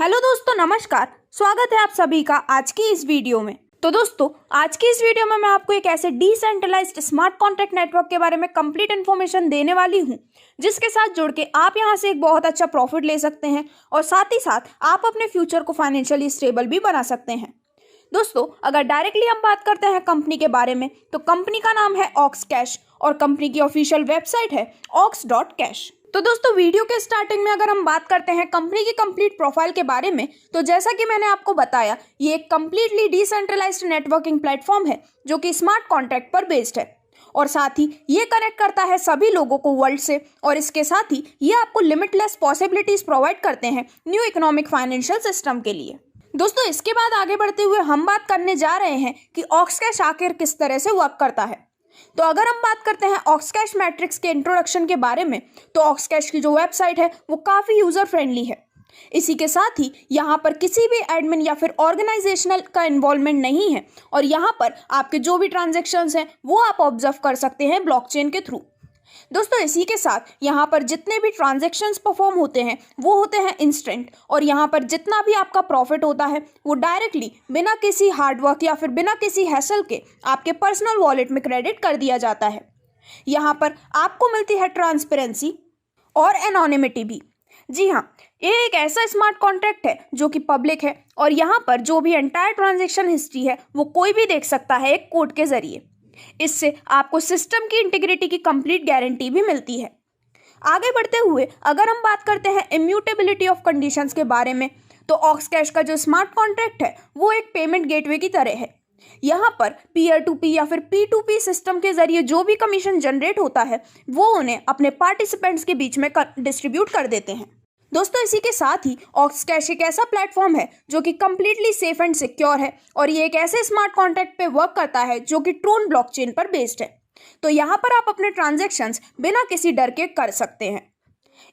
Hello दोस्तों, नमस्कार। स्वागत है आप सभी का आज की इस वीडियो में। तो दोस्तों, आज की इस वीडियो में मैं आपको एक ऐसे डिसेंट्रलाइज्ड स्मार्ट कॉन्ट्रैक्ट नेटवर्क के बारे में कंप्लीट इन्फॉर्मेशन देने वाली हूं, जिसके साथ जुड़ के आप यहां से एक बहुत अच्छा प्रॉफिट ले सकते हैं और साथ ही साथ आप अपने फ्यूचर को फाइनेंशियली स्टेबल भी बना सकते हैं। दोस्तों, अगर डायरेक्टली हम बात करते हैं कंपनी के बारे में, तो कंपनी का नाम है ऑक्सकैश और कंपनी की ऑफिशियल वेबसाइट है ox.cash। तो दोस्तों, वीडियो के स्टार्टिंग में अगर हम बात करते हैं कंपनी की कंप्लीट प्रोफाइल के बारे में, तो जैसा कि मैंने आपको बताया, ये एक कंप्लीटली डिसेंट्रलाइज्ड नेटवर्किंग प्लेटफॉर्म है जो कि स्मार्ट कॉन्ट्रैक्ट पर बेस्ड है और साथ ही ये कनेक्ट करता है सभी लोगों को वर्ल्ड से। और इसके साथ ही ये आपको लिमिटलेस पॉसिबिलिटीज प्रोवाइड करते हैं न्यू इकोनॉमिक फाइनेंशियल सिस्टम के लिए। दोस्तों, इसके बाद आगे बढ़ते हुए हम बात करने जा रहे हैं कि ऑक्सकैश आखिर किस तरह से वर्क करता है। तो अगर हम बात करते हैं ऑक्सकैश मैट्रिक्स के इंट्रोडक्शन के बारे में, तो ऑक्सकैश की जो वेबसाइट है वो काफ़ी यूज़र फ्रेंडली है। इसी के साथ ही यहाँ पर किसी भी एडमिन या फिर ऑर्गेनाइजेशनल का इन्वॉल्वमेंट नहीं है और यहाँ पर आपके जो भी ट्रांजेक्शन्स हैं वो आप ऑब्जर्व कर सकते हैं ब्लॉकचेन के थ्रू। दोस्तों, इसी के साथ यहाँ पर जितने भी ट्रांजैक्शंस परफॉर्म होते हैं वो होते हैं इंस्टेंट और यहाँ पर जितना भी आपका प्रॉफिट होता है वो डायरेक्टली बिना किसी हार्डवर्क या फिर बिना किसी हैसल के आपके पर्सनल वॉलेट में क्रेडिट कर दिया जाता है। यहाँ पर आपको मिलती है ट्रांसपेरेंसी और एनोनिमिटी भी। जी हाँ, ये एक ऐसा स्मार्ट कॉन्ट्रैक्ट है जो कि पब्लिक है और यहाँ पर जो भी एंटायर ट्रांजेक्शन हिस्ट्री है वो कोई भी देख सकता है एक कोड के जरिए। इससे आपको सिस्टम की इंटीग्रिटी की कंप्लीट गारंटी भी मिलती है। आगे बढ़ते हुए अगर हम बात करते हैं इम्यूटेबिलिटी ऑफ कंडीशंस के बारे में, तो ऑक्सकैश का जो स्मार्ट कॉन्ट्रैक्ट है वो एक पेमेंट गेटवे की तरह है। यहाँ पर पीयर टू पी या फिर P2P सिस्टम के जरिए जो भी कमीशन जनरेट होता है वो उन्हें अपने पार्टिसिपेंट्स के बीच में डिस्ट्रीब्यूट कर देते हैं। दोस्तों, इसी के साथ ही ऑक्सकैश एक ऐसा प्लेटफॉर्म है जो कि कम्प्लीटली सेफ एंड सिक्योर है और ये एक ऐसे स्मार्ट कॉन्ट्रैक्ट पे वर्क करता है जो कि ट्रोन ब्लॉकचेन पर बेस्ड है। तो यहाँ पर आप अपने ट्रांजैक्शंस बिना किसी डर के कर सकते हैं।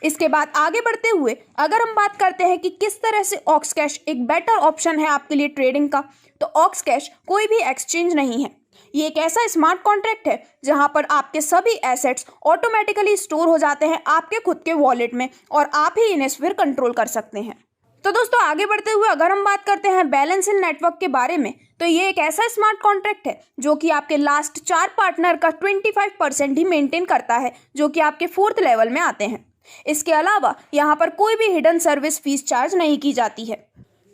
इसके बाद आगे बढ़ते हुए अगर हम बात करते हैं कि किस तरह से ऑक्सकैश एक बेटर ऑप्शन है आपके लिए ट्रेडिंग का, तो ऑक्सकैश कोई भी एक्सचेंज नहीं है। ये एक ऐसा स्मार्ट कॉन्ट्रैक्ट है जहां पर आपके सभी एसेट्स ऑटोमेटिकली स्टोर हो जाते हैं आपके खुद के वॉलेट में और आप ही इन्हें फिर कंट्रोल कर सकते हैं। तो दोस्तों, आगे बढ़ते हुए अगर हम बात करते हैं बैलेंस इन नेटवर्क के बारे में, तो ये एक ऐसा स्मार्ट कॉन्ट्रैक्ट है जो कि आपके लास्ट 4 पार्टनर का 25% ही मेंटेन करता है जो कि आपके 4th लेवल में आते हैं। इसके अलावा यहाँ पर कोई भी हिडन सर्विस फीस चार्ज नहीं की जाती है।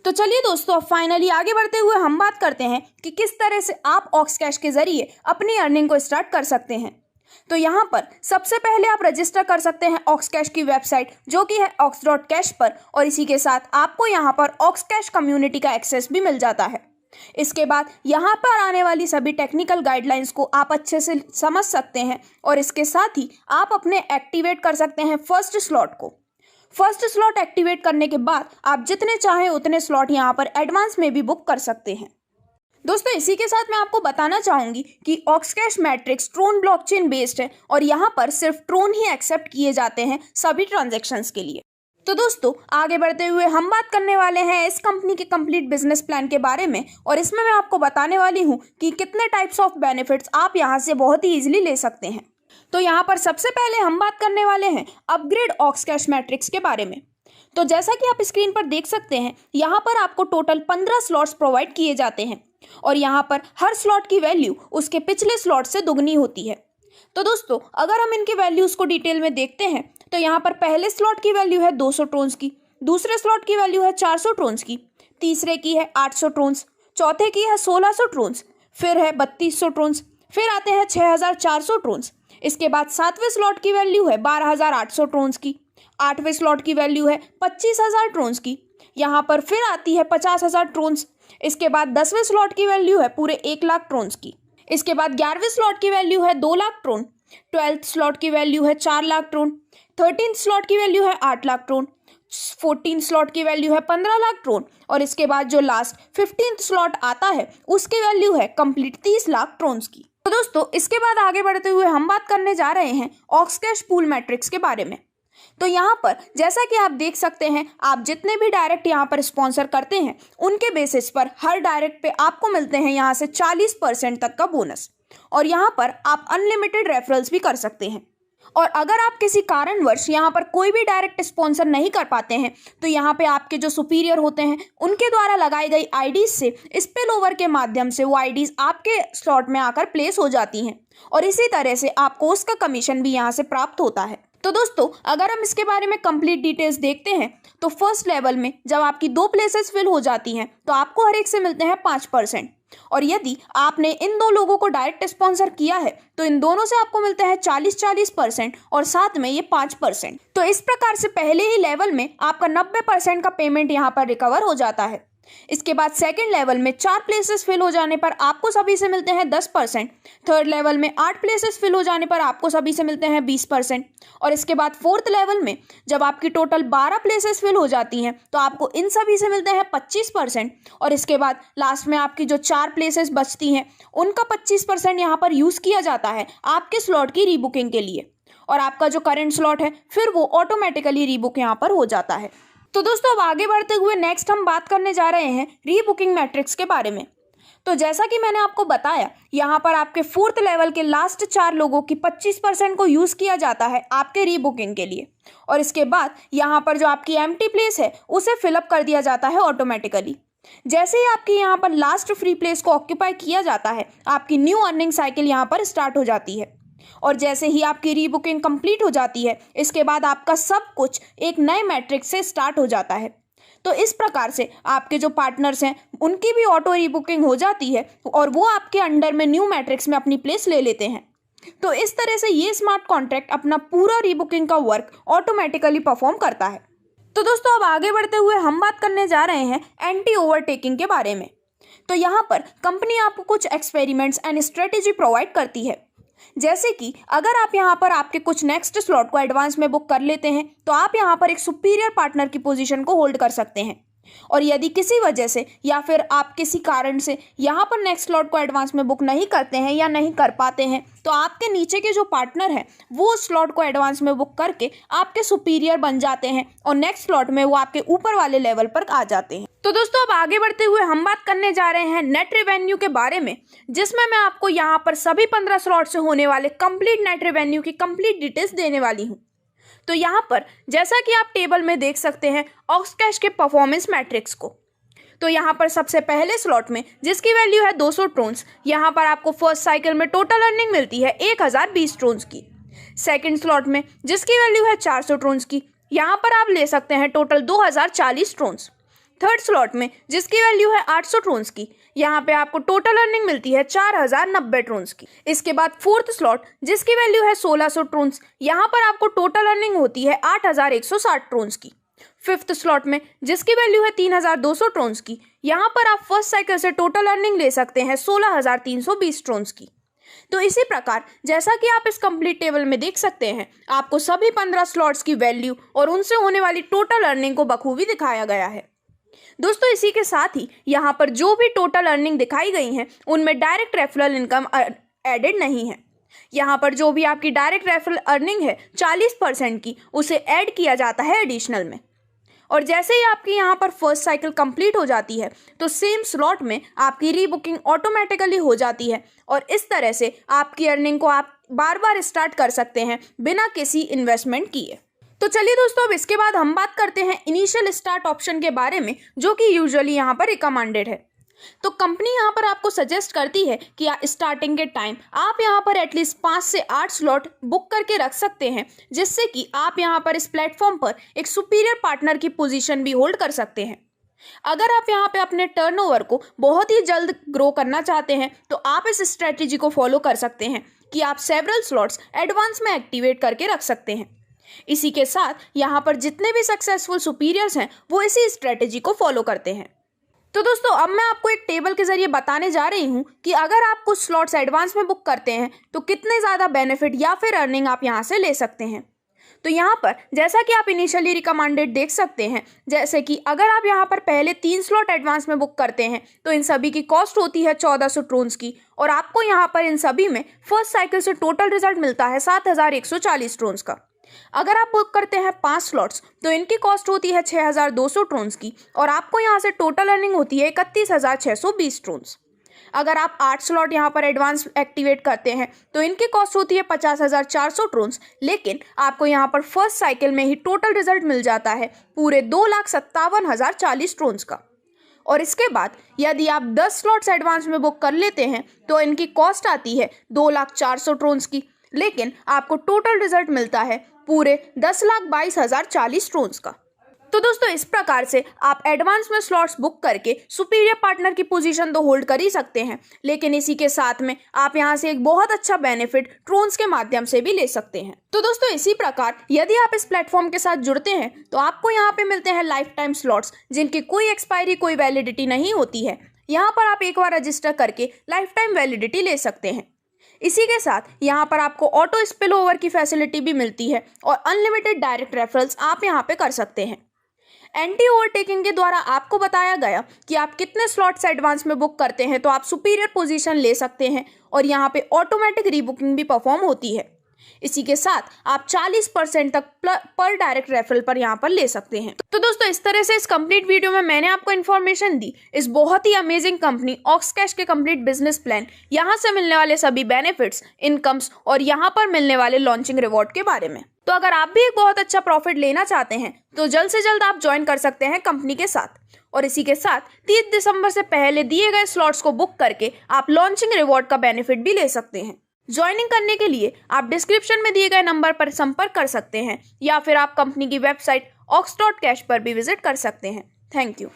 तो चलिए दोस्तों, अब फाइनली आगे बढ़ते हुए हम बात करते हैं कि किस तरह से आप ऑक्सकैश के जरिए अपनी अर्निंग को स्टार्ट कर सकते हैं। तो यहाँ पर सबसे पहले आप रजिस्टर कर सकते हैं ऑक्सकैश की वेबसाइट जो कि है ox.cash पर और इसी के साथ आपको यहाँ पर ऑक्सकैश कम्युनिटी का एक्सेस भी मिल जाता है। इसके बाद यहाँ पर आने वाली सभी टेक्निकल गाइडलाइंस को आप अच्छे से समझ सकते हैं और इसके साथ ही आप अपने एक्टिवेट कर सकते हैं फर्स्ट स्लॉट को। फर्स्ट स्लॉट एक्टिवेट करने के बाद आप जितने चाहें उतने स्लॉट यहाँ पर एडवांस में भी बुक कर सकते हैं। दोस्तों, इसी के साथ मैं आपको बताना चाहूंगी कि ऑक्सकैश मैट्रिक्स ट्रोन ब्लॉकचेन बेस्ड है और यहाँ पर सिर्फ ट्रोन ही एक्सेप्ट किए जाते हैं सभी ट्रांजैक्शंस के लिए। तो दोस्तों, आगे बढ़ते हुए हम बात करने वाले हैं इस कंपनी के कंप्लीट बिजनेस प्लान के बारे में और इसमें मैं आपको बताने वाली हूँ कि कितने टाइप्स ऑफ बेनिफिट्स आप यहाँ से बहुत ही ईजिली ले सकते हैं। तो यहाँ पर सबसे पहले हम बात करने वाले हैं अपग्रेड ऑक्सकैश मैट्रिक्स के बारे में। तो जैसा कि आप स्क्रीन पर देख सकते हैं, यहाँ पर आपको टोटल 15 स्लॉट्स प्रोवाइड किए जाते हैं और यहाँ पर हर स्लॉट की वैल्यू उसके पिछले स्लॉट से दुगनी होती है। तो दोस्तों, अगर हम इनके वैल्यूज़ को डिटेल में देखते हैं, तो यहाँ पर पहले स्लॉट की वैल्यू है 200 ट्रोन्स की, दूसरे स्लॉट की वैल्यू है 400 ट्रोन्स की, तीसरे की है 800 ट्रोन्स, चौथे की है 1600 ट्रोन्स, फिर है 3200 ट्रोन्स, फिर आते हैं 6400 ट्रोन्स। इसके बाद 7वें स्लॉट की वैल्यू है 12800 ट्रोन्स की, 8वें स्लॉट की वैल्यू है 25000 ट्रोन्स की, यहाँ पर फिर आती है 50000 ट्रोन्स। इसके बाद 10वें स्लॉट की वैल्यू है पूरे 1 लाख ट्रोन्स की। इसके बाद 11वें स्लॉट की वैल्यू है 2 लाख ट्रोन, 12th स्लॉट की वैल्यू है 4 लाख ट्रोन, 13th स्लॉट की वैल्यू है 8 लाख ट्रोन, 14th स्लॉट की वैल्यू है 15 लाख ट्रोन और इसके बाद जो लास्ट 15th स्लॉट आता है उसकी वैल्यू है कंप्लीट 30 लाख ट्रोन्स की। तो दोस्तों, इसके बाद आगे बढ़ते हुए हम बात करने जा रहे हैं ऑक्सकैश पूल मैट्रिक्स के बारे में। तो यहाँ पर जैसा कि आप देख सकते हैं, आप जितने भी डायरेक्ट यहाँ पर स्पॉन्सर करते हैं उनके बेसिस पर हर डायरेक्ट पे आपको मिलते हैं यहाँ से 40% तक का बोनस और यहाँ पर आप अनलिमिटेड रेफरल्स भी कर सकते हैं। और अगर आप किसी कारणवश यहाँ पर कोई भी डायरेक्ट स्पॉन्सर नहीं कर पाते हैं तो यहाँ पे आपके जो सुपीरियर होते हैं उनके द्वारा लगाई गई आईडीज से स्पिल ओवर के माध्यम से वो आईडीज आपके स्लॉट में आकर प्लेस हो जाती हैं और इसी तरह से आपको उसका कमीशन भी यहाँ से प्राप्त होता है। तो दोस्तों अगर हम इसके बारे में कंप्लीट डिटेल्स देखते हैं तो फर्स्ट लेवल में जब आपकी 2 प्लेसेस फिल हो जाती हैं तो आपको हर एक से मिलते हैं 5%। और यदि आपने इन 2 लोगों को डायरेक्ट स्पॉन्सर किया है तो इन दोनों से आपको मिलता है 40% और साथ में ये 5%। तो इस प्रकार से पहले ही लेवल में आपका 90% का पेमेंट यहाँ पर रिकवर हो जाता है। इसके बाद सेकंड लेवल में 4 प्लेसेस फिल हो जाने पर आपको सभी से मिलते हैं 10%। थर्ड लेवल में 8 प्लेसेस फिल हो जाने पर आपको सभी से मिलते हैं 20%। और इसके बाद फोर्थ लेवल में जब आपकी टोटल 12 प्लेसेस फिल हो जाती हैं तो आपको इन सभी से मिलते हैं 25%। और इसके बाद लास्ट में आपकी जो 4 प्लेसेस बचती हैं उनका 25% यहाँ पर यूज़ किया जाता है आपके स्लॉट की रीबुकिंग के लिए और आपका जो करंट स्लॉट है फिर वो ऑटोमेटिकली रीबुक यहाँ पर हो जाता है। तो दोस्तों अब आगे बढ़ते हुए नेक्स्ट हम बात करने जा रहे हैं रीबुकिंग मैट्रिक्स के बारे में। तो जैसा कि मैंने आपको बताया यहाँ पर आपके 4th लेवल के लास्ट 4 लोगों की 25% को यूज़ किया जाता है आपके रीबुकिंग के लिए और इसके बाद यहाँ पर जो आपकी एम्प्टी प्लेस है उसे फिलअप कर दिया जाता है ऑटोमेटिकली। जैसे ही आपकी यहाँ पर लास्ट फ्री प्लेस को ऑक्यूपाई किया जाता है आपकी न्यू अर्निंग साइकिल यहाँ पर स्टार्ट हो जाती है और जैसे ही आपकी रीबुकिंग कंप्लीट हो जाती है इसके बाद आपका सब कुछ एक नए मैट्रिक्स से स्टार्ट हो जाता है। तो इस प्रकार से आपके जो पार्टनर्स हैं उनकी भी ऑटो रीबुकिंग हो जाती है और वो आपके अंडर में न्यू मैट्रिक्स में अपनी प्लेस ले लेते हैं। तो इस तरह से ये स्मार्ट कॉन्ट्रैक्ट अपना पूरा रीबुकिंग का वर्क ऑटोमेटिकली परफॉर्म करता है। तो दोस्तों अब आगे बढ़ते हुए हम बात करने जा रहे हैं एंटी ओवरटेकिंग के बारे में। तो यहाँ पर कंपनी आपको कुछ एक्सपेरिमेंट्स एंड स्ट्रेटेजी प्रोवाइड करती है। जैसे कि अगर आप यहाँ पर आपके कुछ नेक्स्ट स्लॉट को एडवांस में बुक कर लेते हैं तो आप यहाँ पर एक सुपीरियर पार्टनर की पोजीशन को होल्ड कर सकते हैं और यदि किसी वजह से या फिर आप किसी कारण से यहाँ पर नेक्स्ट स्लॉट को एडवांस में बुक नहीं करते हैं या नहीं कर पाते हैं तो आपके नीचे के जो पार्टनर हैं वो उस स्लॉट को एडवांस में बुक करके आपके सुपीरियर बन जाते हैं और नेक्स्ट स्लॉट में वो आपके ऊपर वाले लेवल पर आ जाते हैं। तो दोस्तों अब आगे बढ़ते हुए हम बात करने जा रहे हैं नेट रेवेन्यू के बारे में, जिसमें मैं आपको यहाँ पर सभी 15 स्लॉट से होने वाले कंप्लीट नेट रेवेन्यू की कंप्लीट डिटेल्स देने वाली हूँ। तो यहाँ पर जैसा कि आप टेबल में देख सकते हैं ऑक्सकैश के परफॉर्मेंस मैट्रिक्स को। तो यहाँ पर सबसे पहले स्लॉट में जिसकी वैल्यू है 200 ट्रोन्स, यहाँ पर आपको फर्स्ट साइकिल में टोटल अर्निंग मिलती है 1020 ट्रोन्स की। सेकंड स्लॉट में जिसकी वैल्यू है 400 ट्रोन्स की, यहाँ पर आप ले सकते हैं टोटल 2040 ट्रोन्स। थर्ड स्लॉट में जिसकी वैल्यू है 800 ट्रोन्स की, यहाँ पे आपको टोटल अर्निंग मिलती है 4090 ट्रोन्स की। इसके बाद फोर्थ स्लॉट जिसकी वैल्यू है 1600 ट्रोन्स, यहाँ पर आपको टोटल अर्निंग होती है 8160 ट्रोन्स की। फिफ्थ स्लॉट में जिसकी वैल्यू है 3200 ट्रोन्स की, यहाँ पर आप फर्स्ट साइकिल से टोटल अर्निंग ले सकते हैं 16320 ट्रोन्स की। तो इसी प्रकार जैसा कि आप इस कंप्लीट टेबल में देख सकते हैं आपको सभी 15 स्लॉट्स की वैल्यू और उनसे होने वाली टोटल अर्निंग को बखूबी दिखाया गया है। दोस्तों इसी के साथ ही यहाँ पर जो भी टोटल अर्निंग दिखाई गई हैं उनमें डायरेक्ट रेफरल इनकम एडेड नहीं है। यहाँ पर जो भी आपकी डायरेक्ट रेफरल अर्निंग है 40% की, उसे ऐड किया जाता है एडिशनल में। और जैसे ही आपकी यहाँ पर फर्स्ट साइकिल कंप्लीट हो जाती है तो सेम स्लॉट में आपकी रीबुकिंग ऑटोमेटिकली हो जाती है और इस तरह से आपकी अर्निंग को आप बार बार स्टार्ट कर सकते हैं बिना किसी इन्वेस्टमेंट किए। तो चलिए दोस्तों अब इसके बाद हम बात करते हैं इनिशियल स्टार्ट ऑप्शन के बारे में, जो कि यूजुअली यहाँ पर रिकमेंडेड है। तो कंपनी यहाँ पर आपको सजेस्ट करती है कि स्टार्टिंग के टाइम आप यहाँ पर एटलीस्ट 5 से 8 स्लॉट बुक करके रख सकते हैं, जिससे कि आप यहाँ पर इस प्लेटफॉर्म पर एक सुपीरियर पार्टनर की पोजीशन भी होल्ड कर सकते हैं। अगर आप यहाँ पे अपने टर्नओवर को बहुत ही जल्द ग्रो करना चाहते हैं तो आप इस स्ट्रेटेजी को फॉलो कर सकते हैं कि आप सेवरल स्लॉट्स एडवांस में एक्टिवेट करके रख सकते हैं। इसी के साथ यहाँ पर जितने भी सक्सेसफुल सुपीरियर्स हैं वो इसी स्ट्रेटेजी को फॉलो करते हैं। तो दोस्तों अब मैं आपको एक टेबल के जरिए बताने जा रही हूँ कि अगर आप कुछ स्लॉट्स एडवांस में बुक करते हैं तो कितने ज़्यादा बेनिफिट या फिर अर्निंग आप यहाँ से ले सकते हैं। तो यहाँ पर जैसा कि आप इनिशियली रिकमेंडेड देख सकते हैं, जैसे कि अगर आप यहाँ पर पहले 3 स्लॉट एडवांस में बुक करते हैं तो इन सभी की कॉस्ट होती है 1400 ट्रोन्स की और आपको यहाँ पर इन सभी में फर्स्ट साइकिल से टोटल रिजल्ट मिलता है 7140 ट्रोन्स का। अगर आप बुक करते हैं 5 स्लॉट्स तो इनकी कॉस्ट होती है 6200 ट्रोन्स की और आपको यहाँ से टोटल अर्निंग होती है 31620 ट्रोन्स। अगर आप 8 स्लॉट यहाँ पर एडवांस एक्टिवेट करते हैं तो इनकी कॉस्ट होती है 50,400 ट्रोन्स, लेकिन आपको यहाँ पर फर्स्ट साइकिल में ही टोटल रिजल्ट मिल जाता है पूरे 2,57,040 ट्रोन्स का। और इसके बाद यदि आप 10 स्लॉट्स एडवांस में बुक कर लेते हैं तो इनकी कॉस्ट आती है 2,04,000 ट्रोन्स की, लेकिन आपको टोटल रिजल्ट मिलता है पूरे 10,22,040 ट्रोन्स का। तो दोस्तों इस प्रकार से आप एडवांस में स्लॉट्स बुक करके सुपीरियर पार्टनर की पोजीशन तो होल्ड कर ही सकते हैं, लेकिन इसी के साथ में आप यहां से एक बहुत अच्छा बेनिफिट ट्रोन्स के माध्यम से भी ले सकते हैं। तो दोस्तों इसी प्रकार यदि आप इस प्लेटफॉर्म के साथ जुड़ते हैं तो आपको यहाँ पे मिलते हैं लाइफ टाइम स्लॉट्स, जिनकी कोई एक्सपायरी कोई वैलिडिटी नहीं होती है। यहाँ पर आप एक बार रजिस्टर करके लाइफ टाइम वैलिडिटी ले सकते हैं। इसी के साथ यहाँ पर आपको ऑटो स्पिल ओवर की फैसिलिटी भी मिलती है और अनलिमिटेड डायरेक्ट रेफरल्स आप यहाँ पे कर सकते हैं। एंटी ओवरटेकिंग के द्वारा आपको बताया गया कि आप कितने स्लॉट्स एडवांस में बुक करते हैं तो आप सुपीरियर पोजीशन ले सकते हैं और यहाँ पे ऑटोमेटिक रीबुकिंग भी परफॉर्म होती है। इसी के साथ आप 40% तक पर डायरेक्ट रेफरल पर यहाँ पर ले सकते हैं। तो दोस्तों इस तरह से इस कंप्लीट वीडियो में मैंने आपको इन्फॉर्मेशन दी इस बहुत ही अमेजिंग कंपनी ऑक्सकैश के कंप्लीट बिजनेस प्लान, यहाँ से मिलने वाले सभी बेनिफिट्स, इनकम्स और यहाँ पर मिलने वाले लॉन्चिंग रिवॉर्ड के बारे में। तो अगर आप भी एक बहुत अच्छा प्रॉफिट लेना चाहते हैं तो जल्द से जल्द आप ज्वाइन कर सकते हैं कंपनी के साथ। और इसी के साथ 30 दिसंबर से पहले दिए गए स्लॉट्स को बुक करके आप लॉन्चिंग रिवॉर्ड का बेनिफिट भी ले सकते हैं। ज्वाइनिंग करने के लिए आप डिस्क्रिप्शन में दिए गए नंबर पर संपर्क कर सकते हैं या फिर आप कंपनी की वेबसाइट ox.cash पर भी विजिट कर सकते हैं। Thank you.